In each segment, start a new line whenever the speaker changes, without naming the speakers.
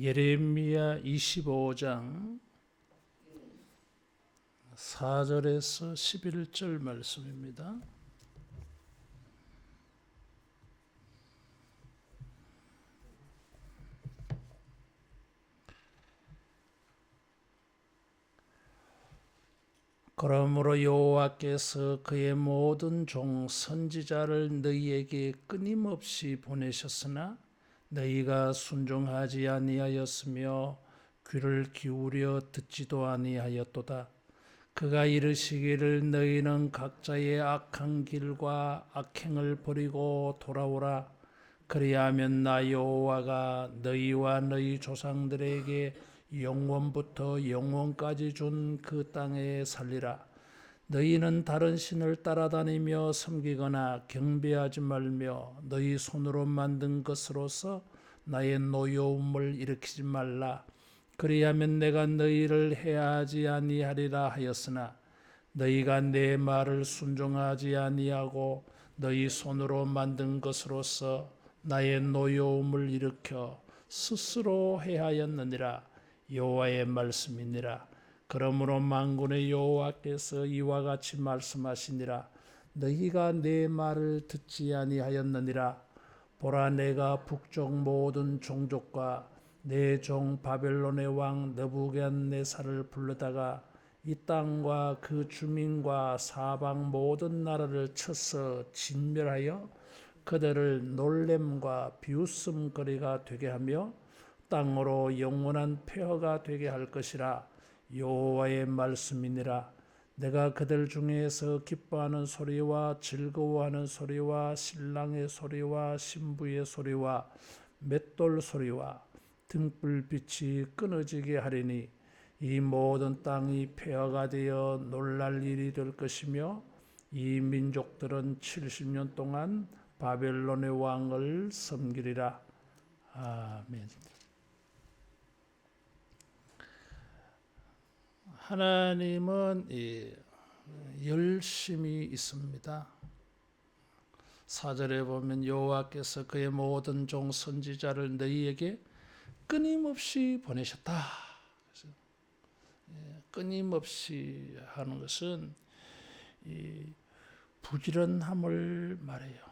예레미야 25장 4절에서 11절 말씀입니다. 그러므로 여호와께서 그의 모든 종 선지자를 너희에게 끊임없이 보내셨으나 너희가 순종하지 아니하였으며 귀를 기울여 듣지도 아니하였도다. 그가 이르시기를 너희는 각자의 악한 길과 악행을 버리고 돌아오라. 그리하면 나 여호와가 너희와 너희 조상들에게 영원부터 영원까지 준 그 땅에 살리라. 너희는 다른 신을 따라다니며 섬기거나 경배하지 말며 너희 손으로 만든 것으로서 나의 노여움을 일으키지 말라. 그리하면 내가 너희를 해하지 아니하리라 하였으나 너희가 내 말을 순종하지 아니하고 너희 손으로 만든 것으로서 나의 노여움을 일으켜 스스로 해하였느니라. 여호와의 말씀이니라. 그러므로 만군의 여호와께서 이와 같이 말씀하시니라. 너희가 내 말을 듣지 아니하였느니라. 보라, 내가 북쪽 모든 종족과 내 종 바벨론의 왕 느부갓네살을 불러다가 이 땅과 그 주민과 사방 모든 나라를 쳐서 진멸하여 그들을 놀램과 비웃음거리가 되게 하며 땅으로 영원한 폐허가 되게 할 것이라. 여호와의 말씀이니라. 내가 그들 중에서 기뻐하는 소리와 즐거워하는 소리와 신랑의 소리와 신부의 소리와 맷돌 소리와 등불빛이 끊어지게 하리니 이 모든 땅이 폐허가 되어 놀랄 일이 될 것이며 이 민족들은 70년 동안 바벨론의 왕을 섬기리라. 아멘. 하나님은 열심히 있습니다. 4절에 보면 여호와께서 그의 모든 종 선지자를 너희에게 끊임없이 보내셨다. 끊임없이 하는 것은 부지런함을 말해요.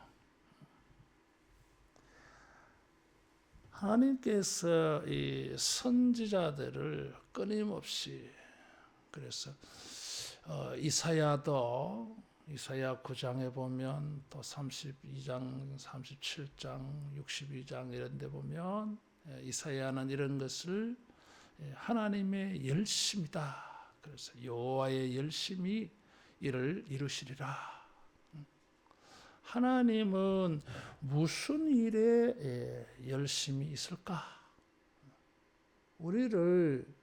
하나님께서 이 선지자들을 끊임없이, 그래서 이사야도 이사야 9장에 보면 또 32장, 37장, 62장 이런 데 보면 이사야는 이런 것을 하나님의 열심이다. 그래서 여호와의 열심이 이를 이루시리라. 하나님은 무슨 일에 열심히 있을까? 우리를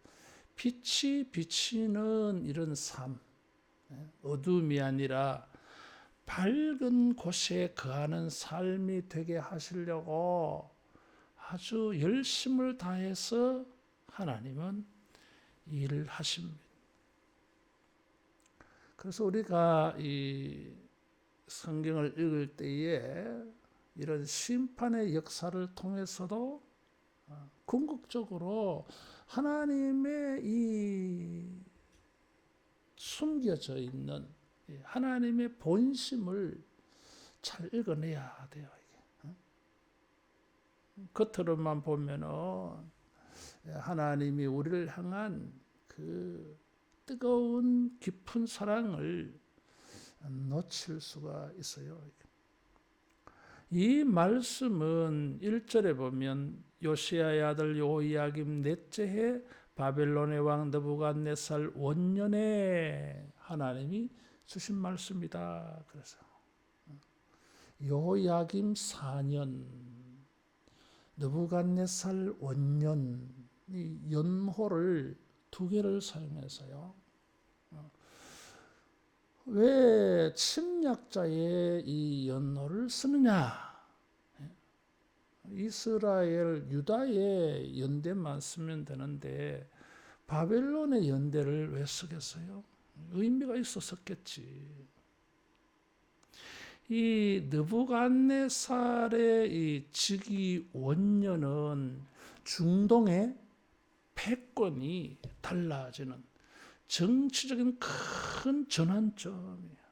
빛이 비치는 이런 삶, 어둠이 아니라 밝은 곳에 거하는 삶이 되게 하시려고 아주 열심을 다해서 하나님은 일을 하십니다. 그래서 우리가 이 성경을 읽을 때에 이런 심판의 역사를 통해서도 궁극적으로 하나님의 이 숨겨져 있는 하나님의 본심을 잘 읽어내야 돼요. 겉으로만 보면은 하나님이 우리를 향한 그 뜨거운 깊은 사랑을 놓칠 수가 있어요. 이 말씀은 1절에 보면 요시야의 아들 여호야김 넷째 해 바벨론의 왕 느부갓네살 원년에 하나님이 주신 말씀이다. 그래서 여호야김 4년, 느부갓네살 원년, 이 연호를 두 개를 사용해서요. 왜 침략자의 이 연호를 쓰느냐? 이스라엘, 유다의 연대만 쓰면 되는데 바벨론의 연대를 왜 쓰겠어요? 의미가 있었겠지. 이 느부갓네살의 이 즉위 원년은 중동의 패권이 달라지는 정치적인 큰 전환점이에요.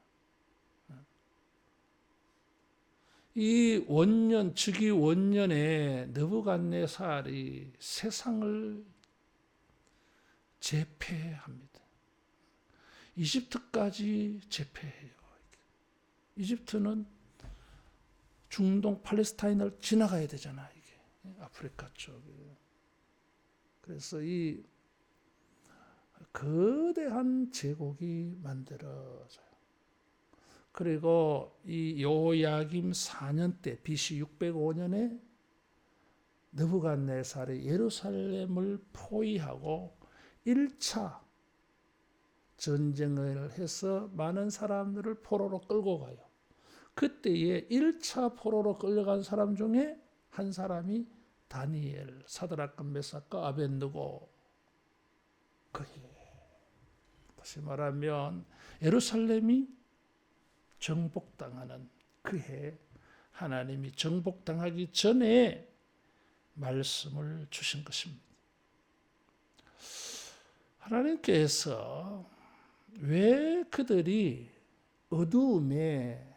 이 원년, 즉위 원년에 느부갓네살이 세상을 제패합니다. 이집트까지 제패해요. 이집트는 중동 팔레스타인을 지나가야 되잖아, 이게. 아프리카 쪽에. 그래서 이 거대한 제국이 만들어져요. 그리고 이 요야김 4년 때 BC 605년에 느부갓네살이 예루살렘을 포위하고 1차 전쟁을 해서 많은 사람들을 포로로 끌고 가요. 그때에 1차 포로로 끌려간 사람 중에 한 사람이 다니엘, 사드락과 메삭과 아벳느고. 다시 말하면 예루살렘이 정복당하는 그해 하나님이 정복당하기 전에 말씀을 주신 것입니다. 하나님께서 왜 그들이 어두움에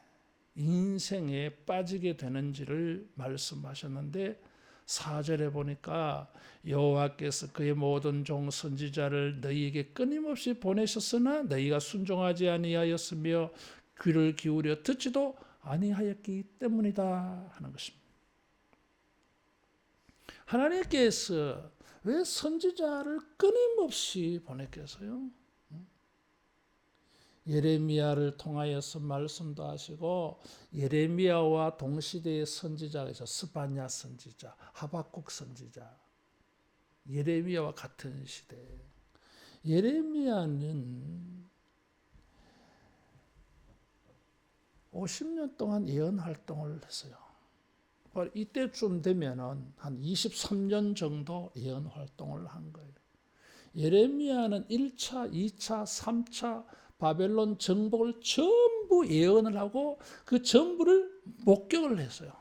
인생에 빠지게 되는지를 말씀하셨는데 4절에 보니까 여호와께서 그의 모든 종 선지자를 너희에게 끊임없이 보내셨으나 너희가 순종하지 아니하였으며 귀를 기울여 듣지도 아니하였기 때문이다 하는 것입니다. 하나님께서 왜 선지자를 끊임없이 보냈겠어요? 예레미야를 통하여서 말씀도 하시고 예레미야와 동시대의 선지자가 있어 스바냐 선지자, 하박국 선지자, 예레미야와 같은 시대. 예레미야는 50년 동안 예언 활동을 했어요. 이때쯤 되면은 한 23년 정도 예언 활동을 한 거예요. 예레미야는 1차, 2차, 3차 바벨론 정복을 전부 예언을 하고 그 전부를 목격을 했어요.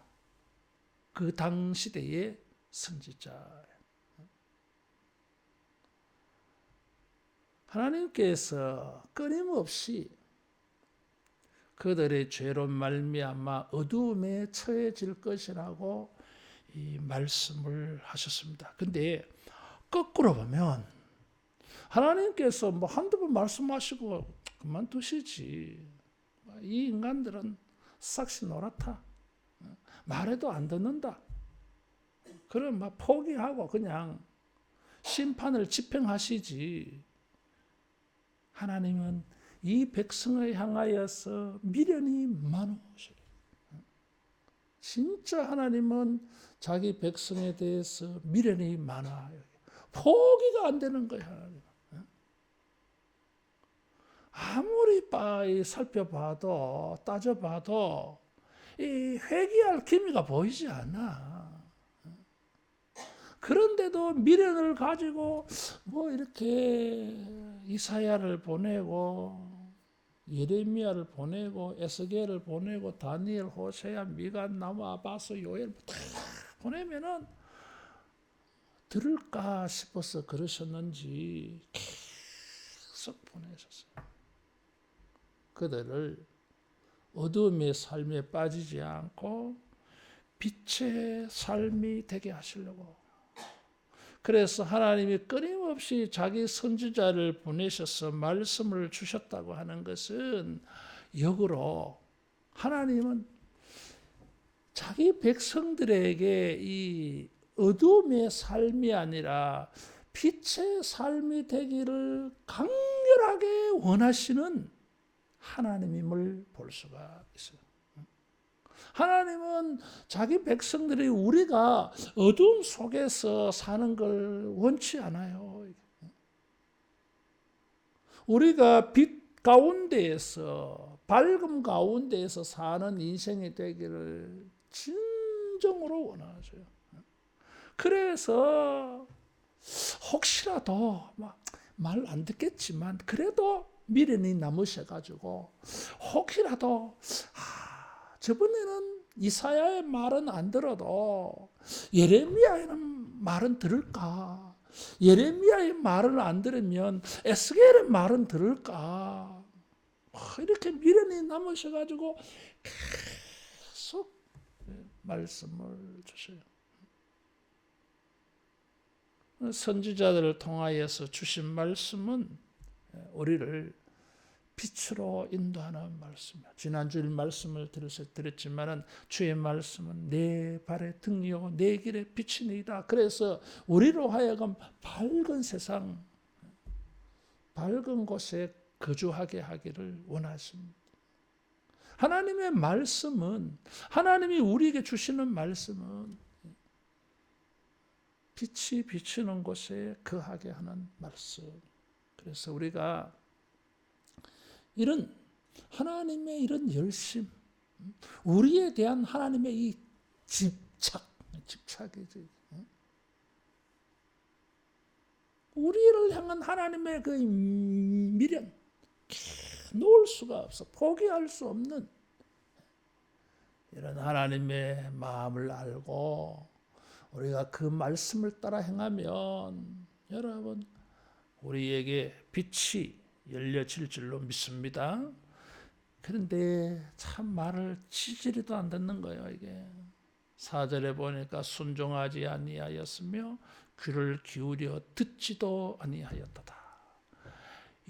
그 당시대의 선지자. 하나님께서 끊임없이 그들의 죄로 말미암아 어두움에 처해질 것이라고 이 말씀을 하셨습니다. 근데 거꾸로 보면 하나님께서 뭐 한두 번 말씀하시고 그만두시지. 이 인간들은 싹시 노랗다. 말해도 안 듣는다. 그럼 막 포기하고 그냥 심판을 집행하시지. 하나님은 이 백성을 향하여서 미련이 많으셔요. 진짜 하나님은 자기 백성에 대해서 미련이 많아요. 포기가 안 되는 거예요. 하나님. 아무리 살펴봐도 따져봐도 이 회개할 기미가 보이지 않아. 그런데도 미련을 가지고 뭐 이렇게 이사야를 보내고 예레미야를 보내고 에스겔을 보내고 다니엘, 호세야, 미가, 나무, 아바스, 요엘 다 보내면은 들을까 싶어서 그러셨는지 계속 보내셨어요. 그들을 어둠의 삶에 빠지지 않고 빛의 삶이 되게 하시려고. 그래서 하나님이 끊임없이 자기 선지자를 보내셔서 말씀을 주셨다고 하는 것은 역으로 하나님은 자기 백성들에게 이 어둠의 삶이 아니라 빛의 삶이 되기를 강렬하게 원하시는 하나님임을 볼 수가 있어요. 하나님은 자기 백성들이 우리가 어둠 속에서 사는 걸 원치 않아요. 우리가 빛 가운데에서 밝음 가운데에서 사는 인생이 되기를 진정으로 원하셔요. 그래서 혹시라도 말 안 듣겠지만 그래도 미련이 남으셔가지고 혹시라도 저번에는 이사야의 말은 안 들어도 예레미야의 말은 들을까? 예레미야의 말을 안 들으면 에스겔의 말은 들을까? 이렇게 미련이 남으셔가지고 계속 말씀을 주셔요. 선지자들을 통하여서 주신 말씀은 우리를 빛으로 인도하는 말씀이에요. 지난주일 말씀을 드렸지만은 주의 말씀은 내 발의 등이요 내 길의 빛이니이다. 그래서 우리로 하여금 밝은 세상, 밝은 곳에 거주하게 하기를 원하십니다. 하나님의 말씀은, 하나님이 우리에게 주시는 말씀은 빛이 비치는 곳에 거하게 하는 말씀. 그래서 우리가 이런 하나님의 이런 열심, 우리에 대한 하나님의 이 집착이지. 우리를 향한 하나님의 그 미련, 놓을 수가 없어. 포기할 수 없는 이런 하나님의 마음을 알고 우리가 그 말씀을 따라 행하면 여러분 우리에게 빛이 열려질 줄로 믿습니다. 그런데 참 말을 치지리도 안 듣는 거예요. 이게 4절에 보니까 순종하지 아니하였으며 귀를 기울여 듣지도 아니하였도다.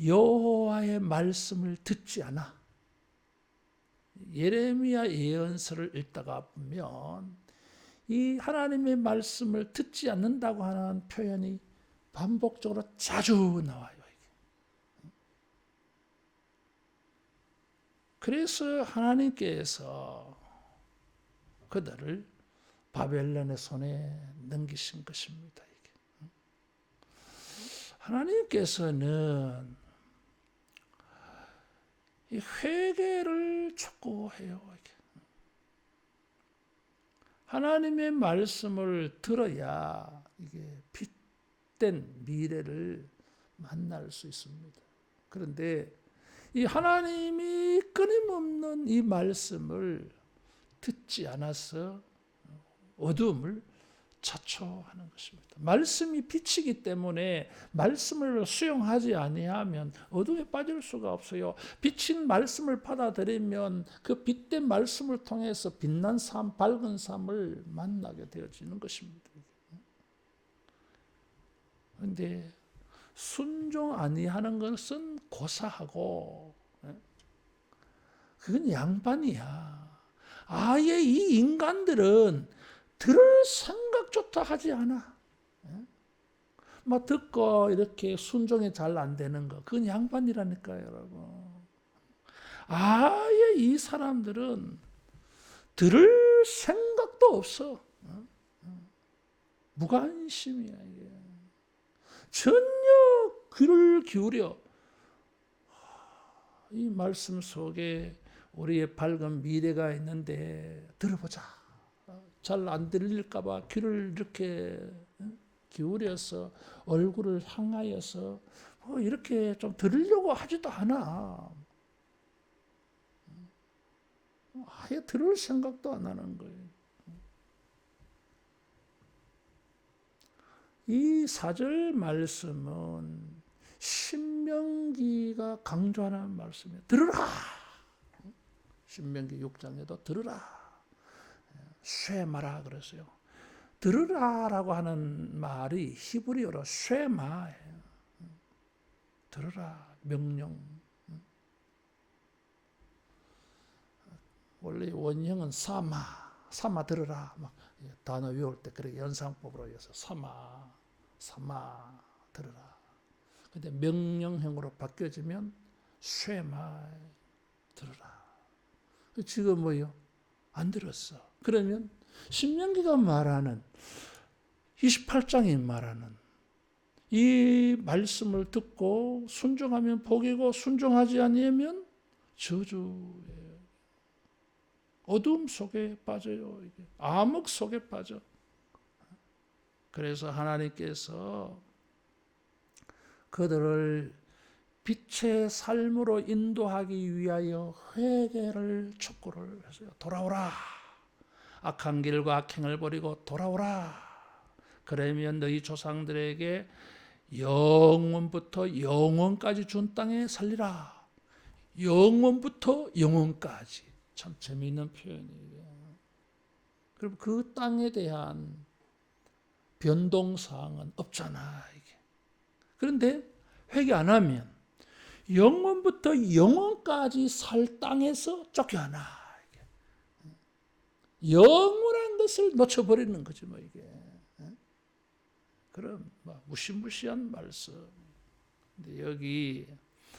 여호와의 말씀을 듣지 않아. 예레미야 예언서를 읽다가 보면 이 하나님의 말씀을 듣지 않는다고 하는 표현이 반복적으로 자주 나와요. 그래서 하나님께서 그들을 바벨론의 손에 넘기신 것입니다. 하나님께서는 이 회개를 촉구해요. 하나님의 말씀을 들어야 이게 빛된 미래를 만날 수 있습니다. 그런데 이 하나님이 끊임없는 이 말씀을 듣지 않아서 어두움을 자초하는 것입니다. 말씀이 빛이기 때문에 말씀을 수용하지 아니하면 어둠에 빠질 수가 없어요. 빛인 말씀을 받아들이면 그 빛된 말씀을 통해서 빛난 삶, 밝은 삶을 만나게 되어지는 것입니다. 그런데 순종 아니하는 것은 고사하고 그건 양반이야. 아예 이 인간들은 들을 생각조차 하지 않아. 막 듣고 이렇게 순종이 잘 안 되는 거. 그건 양반이라니까요, 여러분. 아예 이 사람들은 들을 생각도 없어. 무관심이야, 이게. 전혀 귀를 기울여 이 말씀 속에 우리의 밝은 미래가 있는데 들어보자. 잘 안 들릴까 봐 귀를 이렇게 기울여서 얼굴을 향하여서 이렇게 좀 들으려고 하지도 않아. 아예 들을 생각도 안 하는 거예요. 이 4절 말씀은 신명기가 강조하는 말씀이에요. 들으라. 신명기 6장에도 들으라. 쉐마라 그랬어요. 들으라라고 하는 말이 히브리어로 쉐마예요. 들으라, 명령. 원래 원형은 사마 들으라. 막 단어 외울 때 그렇게 연상법으로 해서 사마 들으라. 근데 명령형으로 바뀌어지면 쉐마 들으라. 지금 뭐요? 안 들었어. 그러면 신명기가 말하는 28장이 말하는 이 말씀을 듣고 순종하면 복이고 순종하지 아니하면 저주예요. 어둠 속에 빠져요. 이게. 암흑 속에 빠져. 그래서 하나님께서 그들을 빛의 삶으로 인도하기 위하여 회개를 촉구를 했어요. 돌아오라. 악한 길과 악행을 버리고 돌아오라. 그러면 너희 조상들에게 영원부터 영원까지 준 땅에 살리라. 영원부터 영원까지. 참 재미있는 표현이에요. 그럼 그 땅에 대한 변동사항은 없잖아, 이게. 그런데 회개 안 하면 영원부터 영원까지 살 땅에서 쫓겨나. 영원한 것을 놓쳐버리는 거지, 뭐, 이게. 그럼, 무시무시한 말씀. 근데 여기,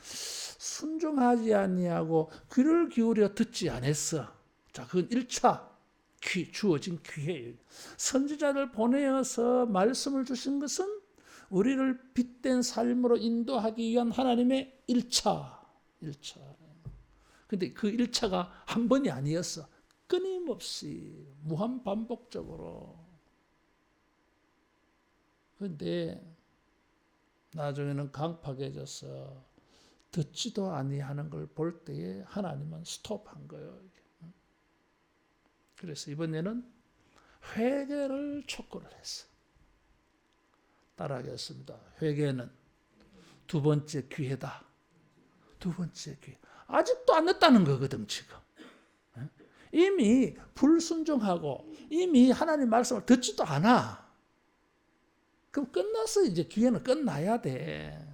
순종하지 아니하고 귀를 기울여 듣지 않았어. 자, 그건 1차 주어진 기회예요. 선지자를 보내어서 말씀을 주신 것은 우리를 빛된 삶으로 인도하기 위한 하나님의 1차. 근데 그 1차가 한 번이 아니었어. 끊임없이 무한 반복적으로. 그런데 나중에는 강팍해져서 듣지도 아니하는 걸 볼 때에 하나님은 스톱한 거예요. 그래서 이번에는 회개를 촉구를 했어. 따라하겠습니다. 회개는 두 번째 기회다. 두 번째 기회. 아직도 안 늦다는 거거든, 지금. 이미 불순종하고 이미 하나님 말씀을 듣지도 않아. 그럼 끝났어. 이제 기회는 끝나야 돼.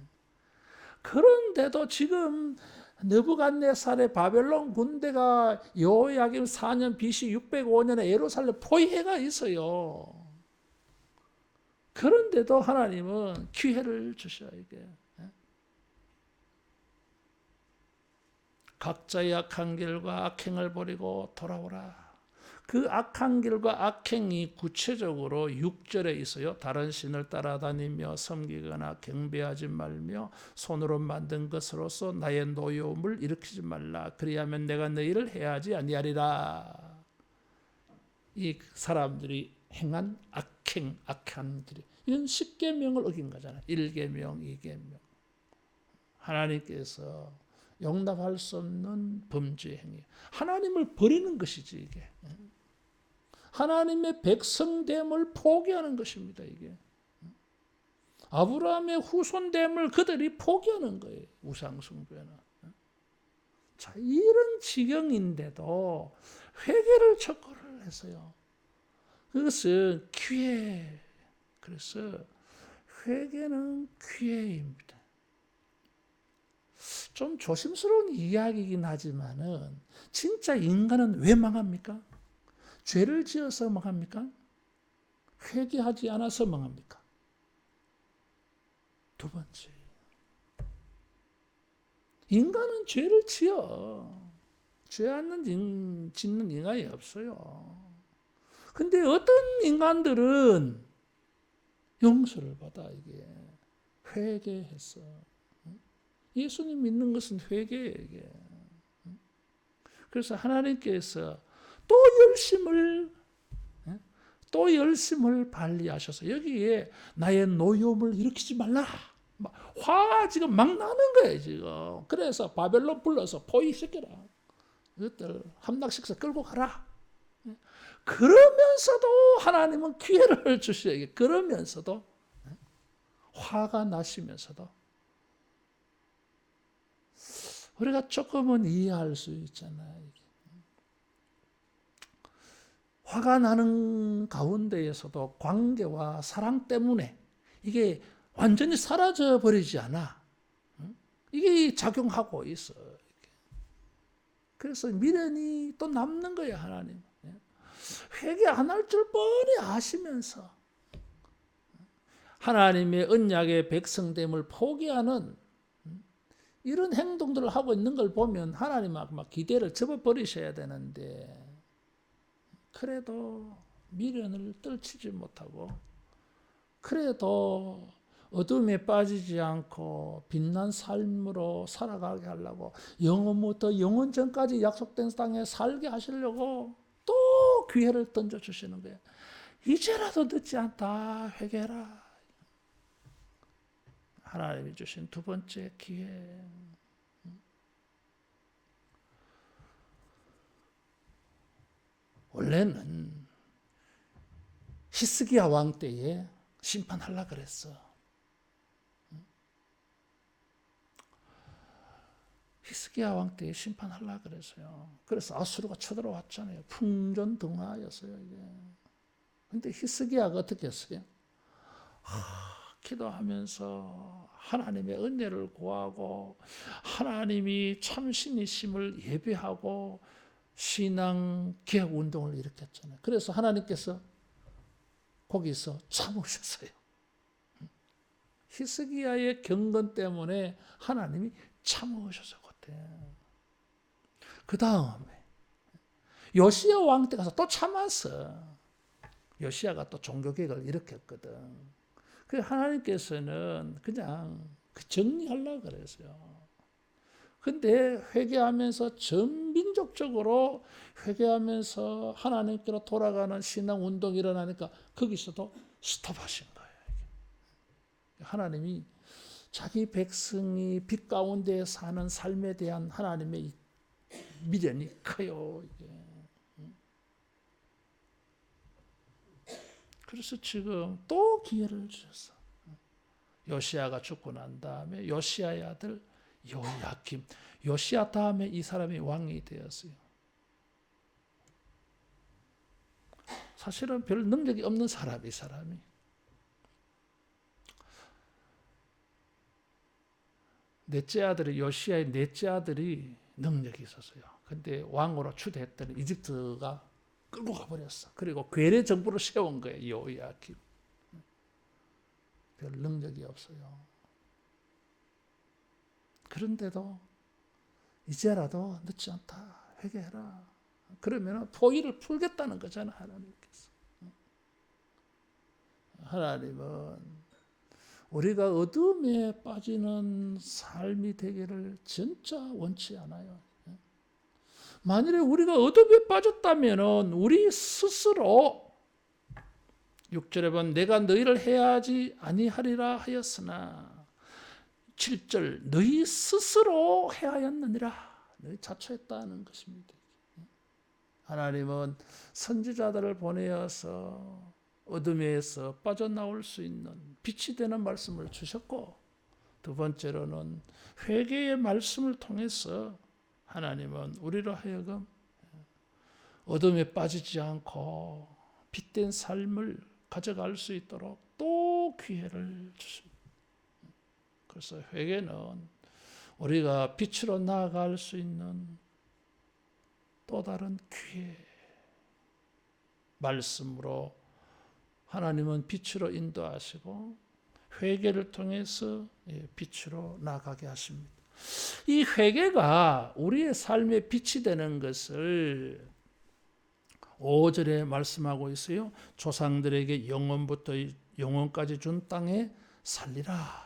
그런데도 지금 느부갓네살의 바벨론 군대가 여호야김 4년 BC 605년에 예루살렘 포위해가 있어요. 그런데도 하나님은 기회를 주셔. 이게 각자의 악한 길과 악행을 버리고 돌아오라. 그 악한 길과 악행이 구체적으로 6절에 있어요. 다른 신을 따라다니며 섬기거나 경배하지 말며 손으로 만든 것으로서 나의 노여움을 일으키지 말라. 그리하면 내가 너희를 해하지 아니하리라. 이 사람들이 행한 악행, 악한 길, 이건 10계명을 어긴 거잖아요. 1계명, 2계명. 하나님께서 용납할 수 없는 범죄 행위. 하나님을 버리는 것이지, 이게. 하나님의 백성됨을 포기하는 것입니다, 이게. 아브라함의 후손됨을 그들이 포기하는 거예요, 우상숭배는. 자, 이런 지경인데도 회개를 촉구를 했어요. 그것은 기회. 그래서 회개는 기회입니다. 좀 조심스러운 이야기이긴 하지만은 진짜 인간은 왜 망합니까? 죄를 지어서 망합니까? 회개하지 않아서 망합니까? 두 번째, 인간은 죄를 지어. 죄 안 짓는 인간이 없어요. 근데 어떤 인간들은 용서를 받아. 이게 회개했어. 예수님 믿는 것은 회개예요, 이게. 그래서 하나님께서 또 열심을 발휘하셔서 여기에 나의 노여움을 일으키지 말라. 화가 지금 막 나는 거예요, 지금. 그래서 바벨론 불러서 포위시켜라. 이것들 함락시켜서 끌고 가라. 그러면서도 하나님은 기회를 주셔야. 그러면서도 화가 나시면서도 우리가 조금은 이해할 수 있잖아요. 화가 나는 가운데에서도 관계와 사랑 때문에 이게 완전히 사라져 버리지 않아. 이게 작용하고 있어. 그래서 미련이 또 남는 거예요, 하나님. 회개 안 할 줄 뻔히 아시면서 하나님의 언약의 백성됨을 포기하는 이런 행동들을 하고 있는 걸 보면 하나님 막 기대를 접어버리셔야 되는데 그래도 미련을 떨치지 못하고 그래도 어둠에 빠지지 않고 빛난 삶으로 살아가게 하려고 영원부터 영원전까지 약속된 땅에 살게 하시려고 또 기회를 던져주시는 거예요. 이제라도 늦지 않다. 회개해라. 하나님이 주신 두 번째 기회. 원래는 히스기야 왕 때에 심판하려고 그랬어. 히스기야 왕 때에 심판하려고 그랬어요. 그래서 아수르가 쳐들어왔잖아요. 풍전등화였어요, 이게. 근데 히스기야가 어떻게 했어요? 기도하면서 하나님의 은혜를 구하고 하나님이 참신이심을 예배하고 신앙 개혁 운동을 일으켰잖아요. 그래서 하나님께서 거기서 참으셨어요. 히스기야의 경건 때문에 하나님이 참으셨어요. 그때. 그 다음에 요시야 왕 때 가서 또 참았어. 요시야가 또 종교개혁을 일으켰거든. 그 하나님께서는 그냥 정리하려고 그랬어요. 근데 회개하면서 전민족적으로 회개하면서 하나님께로 돌아가는 신앙 운동이 일어나니까 거기서도 스톱하신 거예요. 하나님이 자기 백성이 빛 가운데 사는 삶에 대한 하나님의 미련이 커요. 이게. 그래서 지금 또 기회를 주셨어. 요시야가 죽고 난 다음에 요시야의 아들 요야김, 요시야 다음에 이 사람이 왕이 되었어요. 사실은 별 능력이 없는 사람, 이 사람이. 넷째 아들이 요시야의 넷째 아들이 능력이 있었어요. 근데 왕으로 추대했더니 이집트가 끌고 가버렸어. 그리고 괴뢰 정부를 세운 거예요. 요야김. 별 능력이 없어요. 그런데도 이제라도 늦지 않다. 회개해라. 그러면 포위를 풀겠다는 거잖아, 하나님께서. 하나님은 우리가 어둠에 빠지는 삶이 되기를 진짜 원치 않아요. 만일에 우리가 어둠에 빠졌다면 우리 스스로 6절에 보면 내가 너희를 해하지 아니하리라 하였으나 7절 너희 스스로 해하였느니라. 너희 자초했다는 것입니다. 하나님은 선지자들을 보내어서 어둠에서 빠져나올 수 있는 빛이 되는 말씀을 주셨고, 두 번째로는 회개의 말씀을 통해서 하나님은 우리로 하여금 어둠에 빠지지 않고 빛된 삶을 가져갈 수 있도록 또 기회를 주십니다. 그래서 회개는 우리가 빛으로 나아갈 수 있는 또 다른 기회, 말씀으로 하나님은 빛으로 인도하시고 회개를 통해서 빛으로 나가게 하십니다. 이 회개가 우리의 삶의 빛이 되는 것을 5절에 말씀하고 있어요. 조상들에게 영원부터 영원까지 준 땅에 살리라.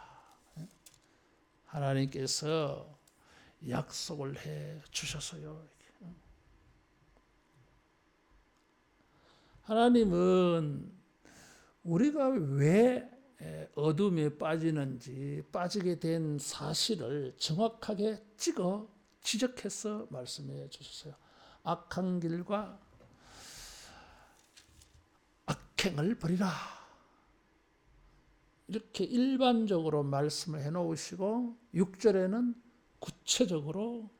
하나님께서 약속을 해 주셨어요. 하나님은 우리가 왜 어둠에 빠지는지 빠지게 된 사실을 정확하게 지적해서 말씀해 주셨어요. 악한 길과 악행을 버리라. 이렇게 일반적으로 말씀을 해놓으시고 6절에는 구체적으로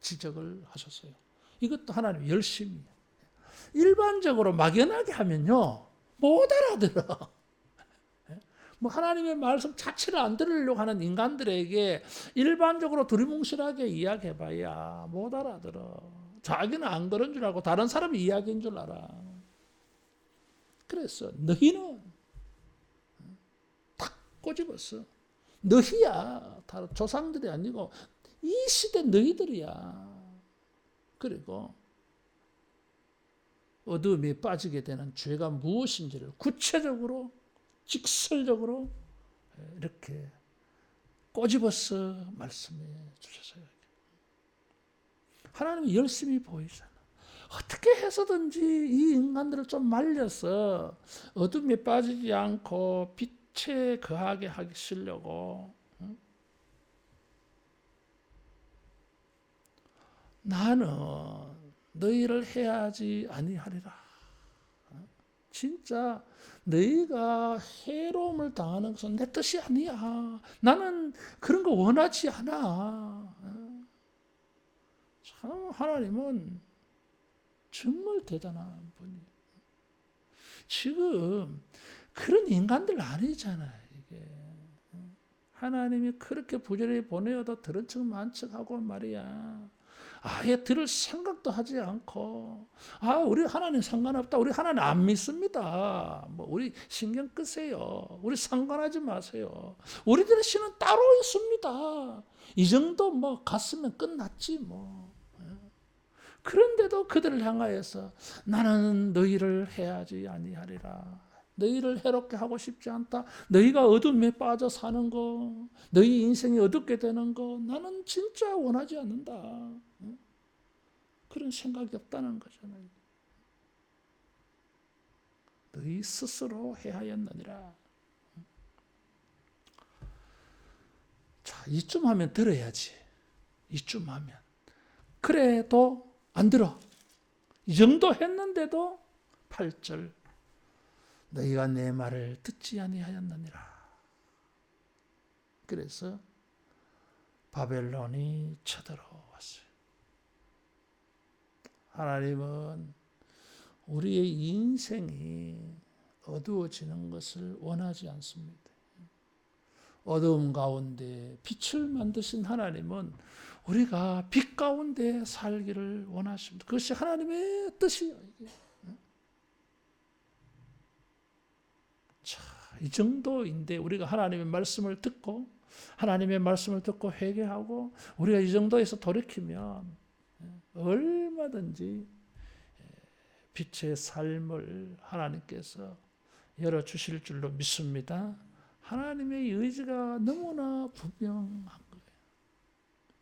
지적을 하셨어요. 이것도 하나님 열심히. 일반적으로 막연하게 하면요 못 알아들어. 뭐 하나님의 말씀 자체를 안 들으려고 하는 인간들에게 일반적으로 두리뭉실하게 이야기해봐야 못 알아들어. 자기는 안 그런 줄 알고 다른 사람이 이야기인 줄 알아. 그래서 너희는 탁 꼬집었어. 너희야. 다 조상들이 아니고 이 시대 너희들이야. 그리고 어둠에 빠지게 되는 죄가 무엇인지를 구체적으로 직설적으로 이렇게 꼬집어서 말씀해 주셨어요. 하나님이 열심히 보이잖아. 어떻게 해서든지 이 인간들을 좀 말려서 어둠에 빠지지 않고 빛에 거하게 하시려고 나는 너희를 해하지 아니하리라. 진짜 너희가 해로움을 당하는 것은 내 뜻이 아니야. 나는 그런 거 원하지 않아. 참 하나님은 정말 대단한 분이에요. 지금 그런 인간들 아니잖아요. 이게 하나님이 그렇게 부지런히 보내어도 들은 척 만척 하고 말이야. 아예 들을 생각도 하지 않고, 우리 하나님 상관없다. 우리 하나님 안 믿습니다. 뭐 우리 신경 끄세요. 우리 상관하지 마세요. 우리들의 신은 따로 있습니다. 이 정도 뭐 갔으면 끝났지 뭐. 그런데도 그들을 향하여서 나는 너희를 해하지 아니하리라. 너희를 해롭게 하고 싶지 않다. 너희가 어둠에 빠져 사는 거, 너희 인생이 어둡게 되는 거, 나는 진짜 원하지 않는다. 그런 생각이 없다는 거잖아요. 너희 스스로 해하였느니라. 자, 이쯤 하면 들어야지. 이쯤 하면. 그래도 안 들어. 이 정도 했는데도 8절 너희가 내 말을 듣지 아니하였느니라. 그래서 바벨론이 쳐들어왔어요. 하나님은 우리의 인생이 어두워지는 것을 원하지 않습니다. 어두움 가운데 빛을 만드신 하나님은 우리가 빛 가운데 살기를 원하십니다. 그것이 하나님의 뜻이에요. 자, 이 정도인데 우리가 하나님의 말씀을 듣고 회개하고 우리가 이 정도에서 돌이키면 얼마든지 빛의 삶을 하나님께서 열어주실 줄로 믿습니다. 하나님의 의지가 너무나 분명한 거예요.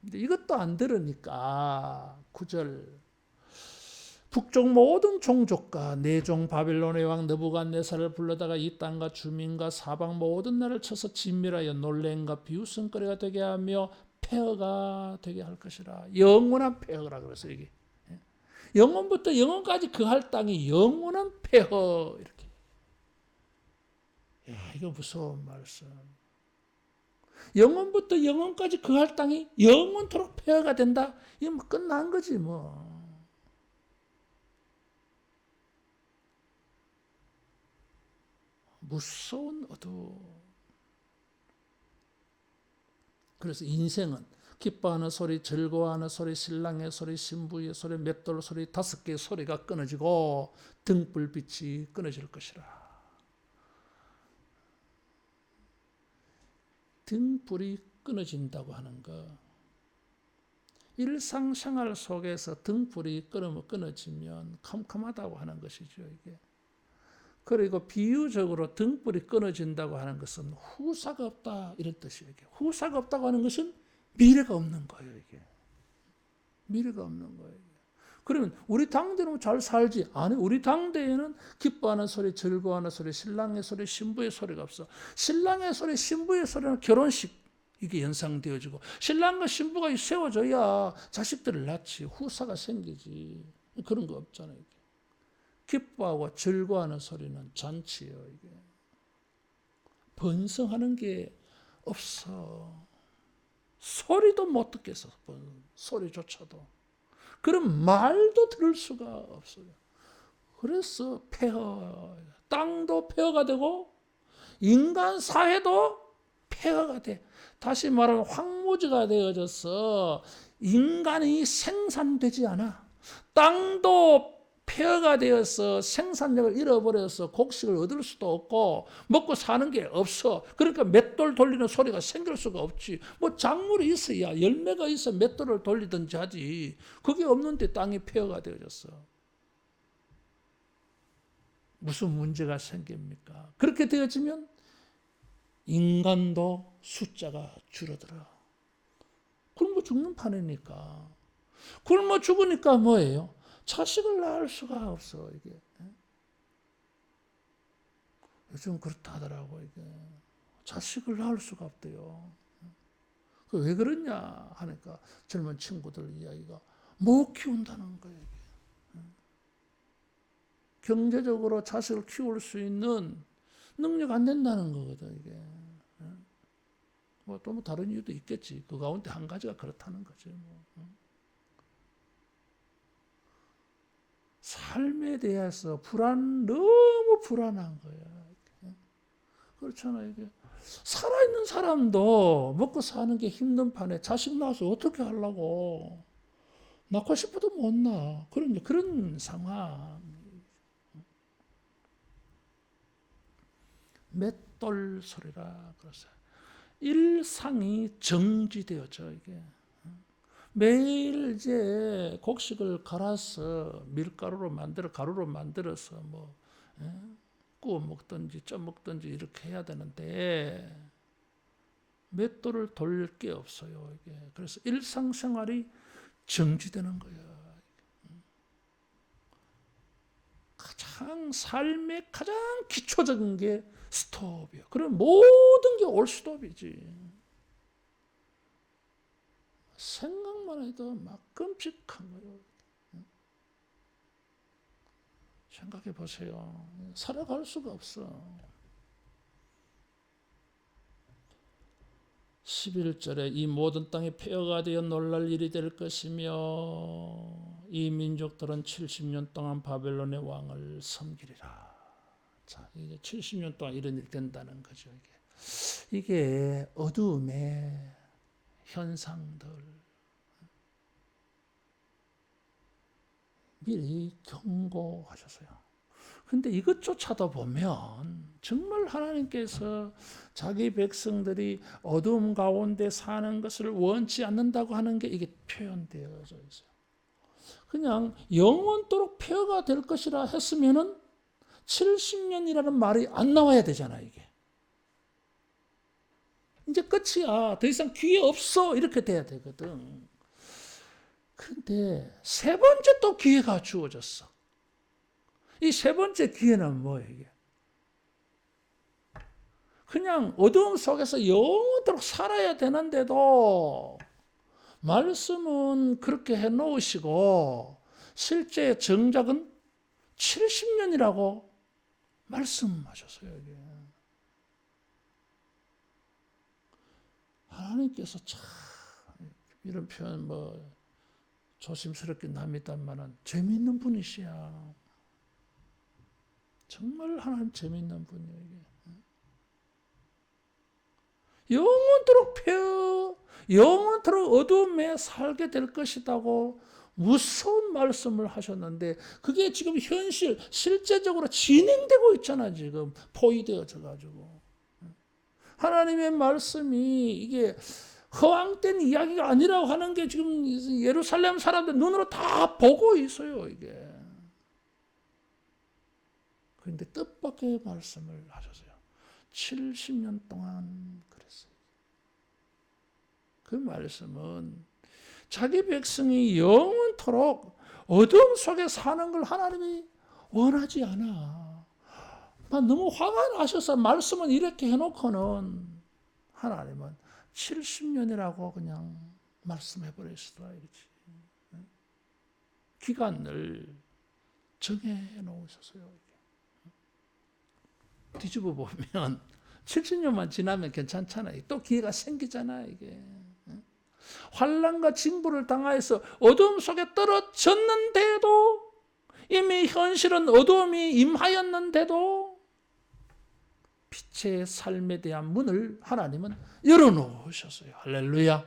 근데 이것도 안 들으니까 9절 북쪽 모든 종족과 내 종 바벨론의 왕 느부갓네살을 불러다가 이 땅과 주민과 사방 모든 나라를 쳐서 진멸하여 놀램과 비웃음거리가 되게 하며 폐허가 되게 할 것이라. 영원한 폐허라 그래서 이게 영원부터 영원까지 그할 땅이 영원한 폐허 이렇게. 야, 이거 무서운 말씀. 영원부터 영원까지 그할 땅이 영원토록 폐허가 된다. 이거 뭐 끝난 거지 뭐. 무서운 어두움. 그래서 인생은 기뻐하는 소리, 즐거워하는 소리, 신랑의 소리, 신부의 소리, 맷돌 소리, 5개의 소리가 끊어지고 등불빛이 끊어질 것이라. 등불이 끊어진다고 하는 것. 일상생활 속에서 등불이 끊어지면 캄캄하다고 하는 것이죠. 이게. 그리고 비유적으로 등불이 끊어진다고 하는 것은 후사가 없다 이런 뜻이에요. 후사가 없다고 하는 것은 미래가 없는 거예요. 이게 미래가 없는 거예요. 그러면 우리 당대는 잘 살지? 아니, 우리 당대에는 기뻐하는 소리, 즐거워하는 소리, 신랑의 소리, 신부의 소리가 없어. 신랑의 소리, 신부의 소리는 결혼식 이게 연상되어지고 신랑과 신부가 세워져야 자식들을 낳지 후사가 생기지. 그런 거 없잖아요. 이게. 기뻐하고 즐거워하는 소리는 잔치예요. 이게 번성하는 게 없어. 소리도 못 듣겠어. 소리조차도. 그럼 말도 들을 수가 없어요. 그래서 폐허, 땅도 폐허가 되고 인간 사회도 폐허가 돼. 다시 말하면 황무지가 되어져서 인간이 생산되지 않아. 땅도 폐허가 되어서 생산력을 잃어버려서 곡식을 얻을 수도 없고 먹고 사는 게 없어. 그러니까 맷돌 돌리는 소리가 생길 수가 없지. 뭐 작물이 있어야 열매가 있어 맷돌을 돌리든지 하지. 그게 없는데 땅이 폐허가 되어졌어. 무슨 문제가 생깁니까? 그렇게 되어지면 인간도 숫자가 줄어들어. 굶어 죽는 판이니까. 굶어 죽으니까 뭐예요? 자식을 낳을 수가 없어, 이게. 요즘 그렇다 하더라고, 이게. 자식을 낳을 수가 없대요. 왜 그러냐 하니까 젊은 친구들 이야기가 못 키운다는 거예요, 이게. 경제적으로 자식을 키울 수 있는 능력 안 된다는 거거든, 이게. 또 다른 이유도 있겠지. 그 가운데 한 가지가 그렇다는 거죠. 삶에 대해서 너무 불안한 거야. 그렇잖아, 이게. 살아있는 사람도 먹고 사는 게 힘든 판에 자식 낳아서 어떻게 하려고. 낳고 싶어도 못 낳아. 그런 상황. 맷돌 소리라 그랬어요. 일상이 정지되어져, 이게. 매일 이제 곡식을 갈아서 가루로 만들어서 구워 먹든지 쪄 먹든지 이렇게 해야 되는데 맷돌을 돌릴 게 없어요, 이게. 그래서 일상생활이 정지되는 거예요. 삶의 가장 기초적인 게 스톱이에요. 그럼 모든 게 올 스톱이지. 생각만 해도 막 끔찍한 거예요. 생각해 보세요. 살아갈 수가 없어. 11절에 이 모든 땅이 폐허가 되어 놀랄 일이 될 것이며 이 민족들은 70년 동안 바벨론의 왕을 섬기리라. 자, 이제 70년 동안 이런 일이 된다는 거죠. 이게 어두움의 현상들. 미리 경고하셨어요. 근데 이것조차도 보면 정말 하나님께서 자기 백성들이 어두움 가운데 사는 것을 원치 않는다고 하는 게 이게 표현되어져 있어요. 그냥 영원토록 폐허가 될 것이라 했으면은 70년이라는 말이 안 나와야 되잖아, 이게. 이제 끝이야. 더 이상 기회 없어. 이렇게 돼야 되거든. 근데 세 번째 또 기회가 주어졌어. 이 세 번째 기회는 뭐예요, 이게? 그냥 어두움 속에서 영원토록 살아야 되는데도 말씀은 그렇게 해놓으시고 실제 정작은 70년이라고 말씀하셨어요. 이게. 하나님께서 참 이런 표현 조심스럽긴 합니다만은 재미있는 분이시야. 정말 하나님 재미있는 분이에요. 이게. 영원토록 어둠에 살게 될 것이라고 무서운 말씀을 하셨는데 그게 지금 실제적으로 진행되고 있잖아. 지금 포위되어져 가지고. 하나님의 말씀이 이게 허황된 이야기가 아니라고 하는 게 지금 예루살렘 사람들 눈으로 다 보고 있어요. 이게. 그런데 뜻밖의 말씀을 하셨어요. 70년 동안 그랬어요. 그 말씀은 자기 백성이 영원토록 어둠 속에 사는 걸 하나님이 원하지 않아. 너무 화가 나셔서 말씀은 이렇게 해놓고는 하나님은 70년이라고 그냥 말씀해 버리시더라 이렇지. 기간을 정해 놓으셨어요. 뒤집어 보면 70년만 지나면 괜찮잖아요. 또 기회가 생기잖아 이게. 환난과 징벌을 당하여서 어둠 속에 떨어졌는데도 이미 현실은 어둠이 임하였는데도 빛의 삶에 대한 문을 하나님은 열어놓으셨어요. 할렐루야.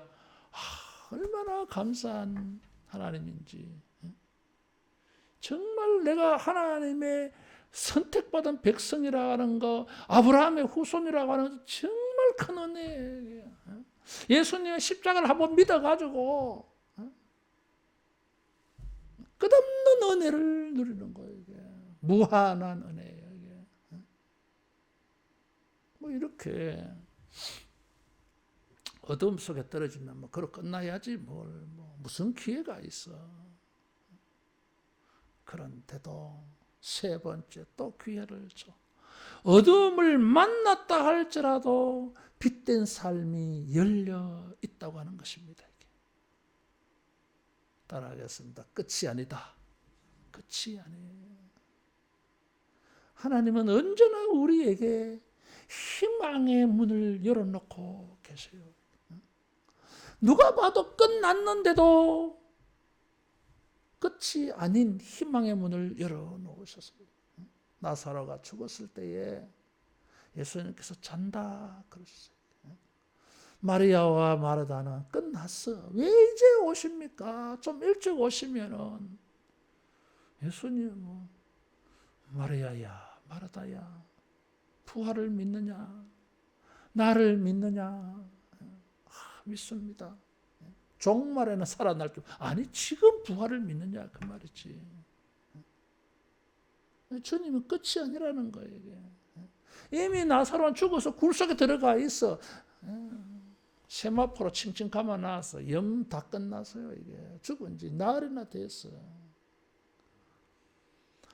얼마나 감사한 하나님인지. 정말 내가 하나님의 선택받은 백성이라는 거, 아브라함의 후손이라고 하는 거 정말 큰 은혜예요. 예수님의 십자가를 한번 믿어가지고 끝없는 은혜를 누리는 거예요. 이게. 무한한 은혜예요. 이게. 이렇게 어둠 속에 떨어지면 그러 끝나야지 무슨 기회가 있어. 그런데도 세 번째 또 기회를 줘. 어둠을 만났다 할지라도 빛된 삶이 열려 있다고 하는 것입니다. 따라하겠습니다. 끝이 아니다. 끝이 아니에요. 하나님은 언제나 우리에게 희망의 문을 열어놓고 계세요. 누가 봐도 끝났는데도 끝이 아닌 희망의 문을 열어놓으셨어요. 나사로가 죽었을 때에 예수님께서 잔다 그러셨어요. 마리아와 마르다는 끝났어. 왜 이제 오십니까? 좀 일찍 오시면은. 예수님은 마리아야, 마르다야, 부활을 믿느냐? 나를 믿느냐? 믿습니다. 종말에는 살아날 줄. 아니 지금 부활을 믿느냐 그 말이지. 주님은 끝이 아니라는 거예요. 이게. 이미 나사로는 죽어서 굴 속에 들어가 있어. 세마포로 칭칭 감아 놨어. 염 다 끝났어요. 이게 죽은 지 나흘이나 됐어.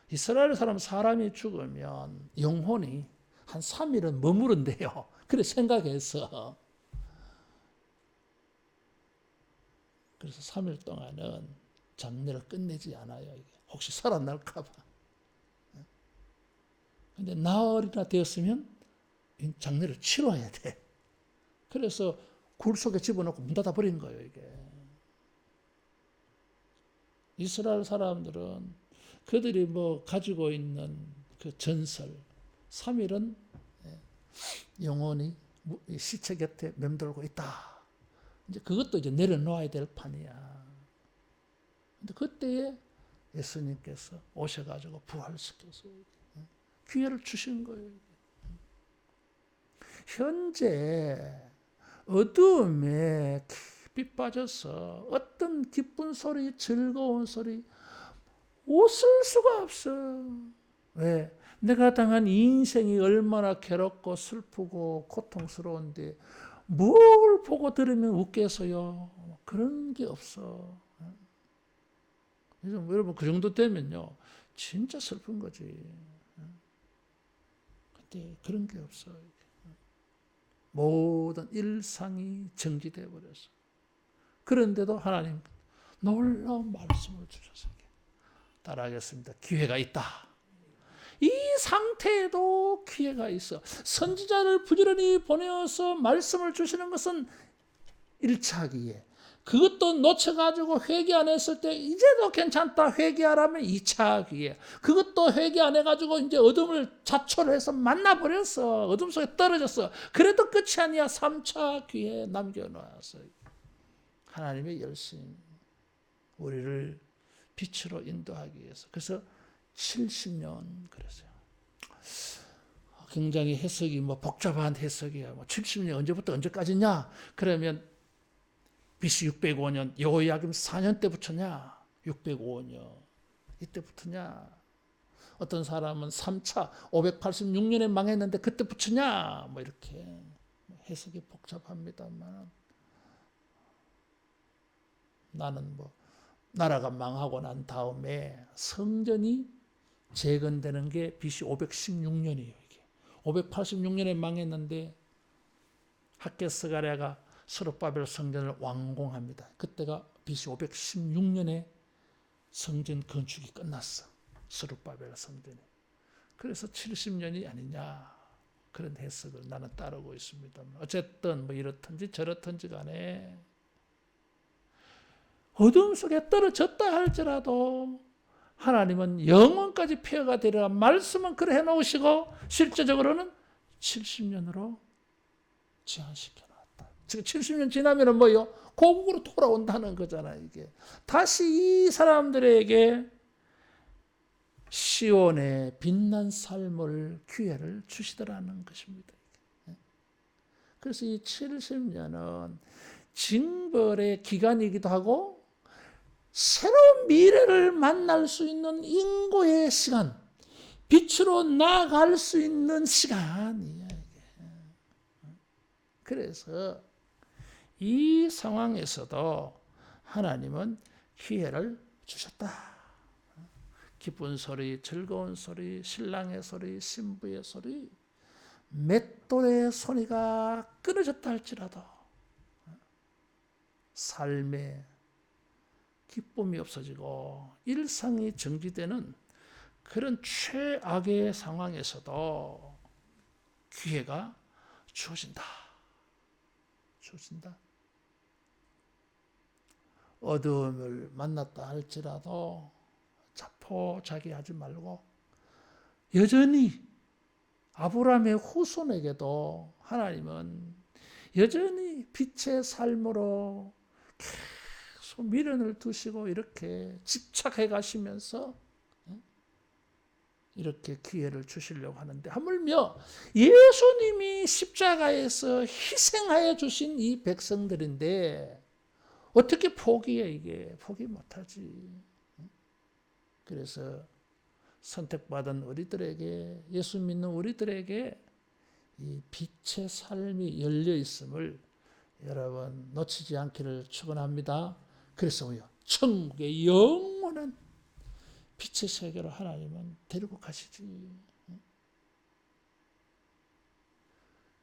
이스라엘 사람이 죽으면 영혼이 한 3일은 머무른대요. 그래 생각해서. 그래서 3일 동안은 장례를 끝내지 않아요. 이게. 혹시 살아날까 봐. 근데 나흘이나 되었으면 장례를 치러야 돼. 그래서 굴 속에 집어넣고 문 닫아 버린 거예요, 이게. 이스라엘 사람들은 그들이 뭐 가지고 있는 그 전설, 3일은 영혼이 시체 곁에 맴돌고 있다. 이제 그것도 이제 내려놓아야 될 판이야. 근데 그때에 예수님께서 오셔가지고 부활시켜서 기회를 주신 거예요. 현재 어두움에 깊이 빠져서 어떤 기쁜 소리, 즐거운 소리 웃을 수가 없어. 왜? 내가 당한 인생이 얼마나 괴롭고 슬프고 고통스러운데 뭘 보고 들으면 웃겠어요? 그런 게 없어. 여러분 그 정도 되면요 진짜 슬픈 거지. 근데 그런 게 없어. 모든 일상이 정지되어 버렸어. 그런데도 하나님 놀라운 말씀을 주셨어요. 따라하겠습니다. 기회가 있다. 이 상태에도 기회가 있어. 선지자를 부지런히 보내어서 말씀을 주시는 것은 1차 기회. 그것도 놓쳐가지고 회개 안 했을 때 이제도 괜찮다 회개하라면 2차 기회. 그것도 회개 안 해가지고 이제 어둠을 자초를 해서 만나버렸어. 어둠 속에 떨어졌어. 그래도 끝이 아니야. 3차 기회 남겨놓았어요. 하나님의 열심, 우리를 빛으로 인도하기 위해서. 그래서 70년 그랬어요. 굉장히 해석이 뭐 복잡한 해석이야. 뭐 70년 언제부터 언제까지냐? 그러면 BC 605년 여호야김 4년 때부터냐? 605년 이때부터냐? 어떤 사람은 3차 586년에 망했는데 그때부터냐? 뭐 이렇게 해석이 복잡합니다만 나는 뭐 나라가 망하고 난 다음에 성전이 재건되는 게 BC 516년이에요. 이게 586년에 망했는데 학개스가랴가 스룹바벨 성전을 완공합니다. 그때가 BC 516년에 성전 건축이 끝났어. 스룹바벨 성전이. 그래서 70년이 아니냐 그런 해석을 나는 따르고 있습니다. 어쨌든 뭐 이렇든지 저렇든지 간에 어둠 속에 떨어졌다 할지라도 하나님은 영원까지 폐허가 되리라 말씀은 그래 해놓으시고 실제적으로는 70년으로 제한시켜 놨다. 지금 70년 지나면 뭐요? 고국으로 돌아온다는 거잖아요. 이게 다시 이 사람들에게 시온의 빛난 삶을 기회를 주시더라는 것입니다. 그래서 이 70년은 징벌의 기간이기도 하고 새로운 미래를 만날 수 있는 인고의 시간, 빛으로 나아갈 수 있는 시간이에요. 그래서 이 상황에서도 하나님은 기회를 주셨다. 기쁜 소리, 즐거운 소리, 신랑의 소리, 신부의 소리, 맷돌의 소리가 끊어졌다 할지라도 삶의 기쁨이 없어지고 일상이 정지되는 그런 최악의 상황에서도 기회가 주어진다. 주어진다. 어둠을 만났다 할지라도 자포자기하지 말고 여전히 아브라함의 후손에게도 하나님은 여전히 빛의 삶으로 계속 미련을 두시고 이렇게 집착해 가시면서 이렇게 기회를 주시려고 하는데, 하물며 예수님이 십자가에서 희생하여 주신 이 백성들인데 어떻게 포기해? 이게 포기 못하지. 그래서 선택받은 우리들에게, 예수 믿는 우리들에게 이 빛의 삶이 열려 있음을 여러분 놓치지 않기를 축원합니다. 그래서 천국의 영원한 빛의 세계로 하나님은 데리고 가시지.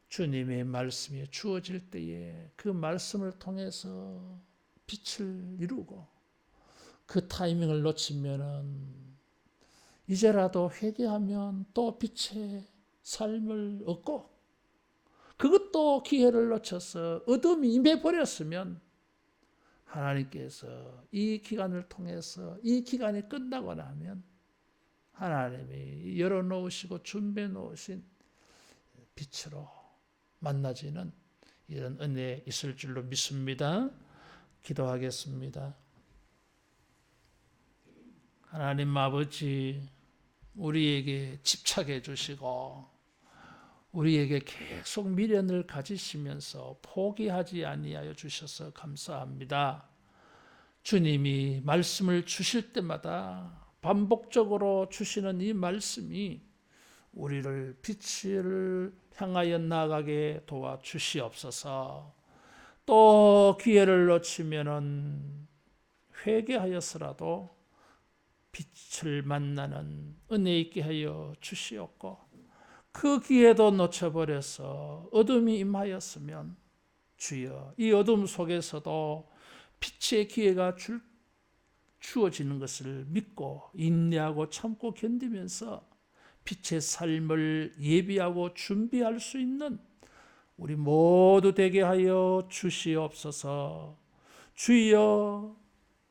주님의 말씀이 주어질 때에 그 말씀을 통해서 빛을 이루고, 그 타이밍을 놓치면은 이제라도 회개하면 또 빛의 삶을 얻고, 그것도 기회를 놓쳐서 어둠이 임해버렸으면 하나님께서 이 기간을 통해서, 이 기간이 끝나고 나면 하나님이 열어놓으시고 준비해 놓으신 빛으로 만나지는 이런 은혜 있을 줄로 믿습니다. 기도하겠습니다. 하나님 아버지, 우리에게 집착해 주시고 우리에게 계속 미련을 가지시면서 포기하지 아니하여 주셔서 감사합니다. 주님이 말씀을 주실 때마다 반복적으로 주시는 이 말씀이 우리를 빛을 향하여 나아가게 도와주시옵소서. 또 기회를 놓치면은 회개하여서라도 빛을 만나는 은혜 있게 하여 주시옵고, 그 기회도 놓쳐버려서 어둠이 임하였으면 주여, 이 어둠 속에서도 빛의 기회가 주어지는 것을 믿고 인내하고 참고 견디면서 빛의 삶을 예비하고 준비할 수 있는 우리 모두 되게 하여 주시옵소서. 주여,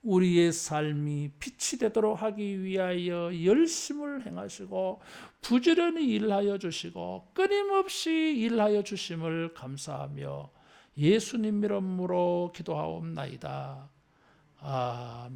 우리의 삶이 빛이 되도록 하기 위하여 열심을 행하시고 부지런히 일하여 주시고 끊임없이 일하여 주심을 감사하며 예수님 이름으로 기도하옵나이다. 아멘.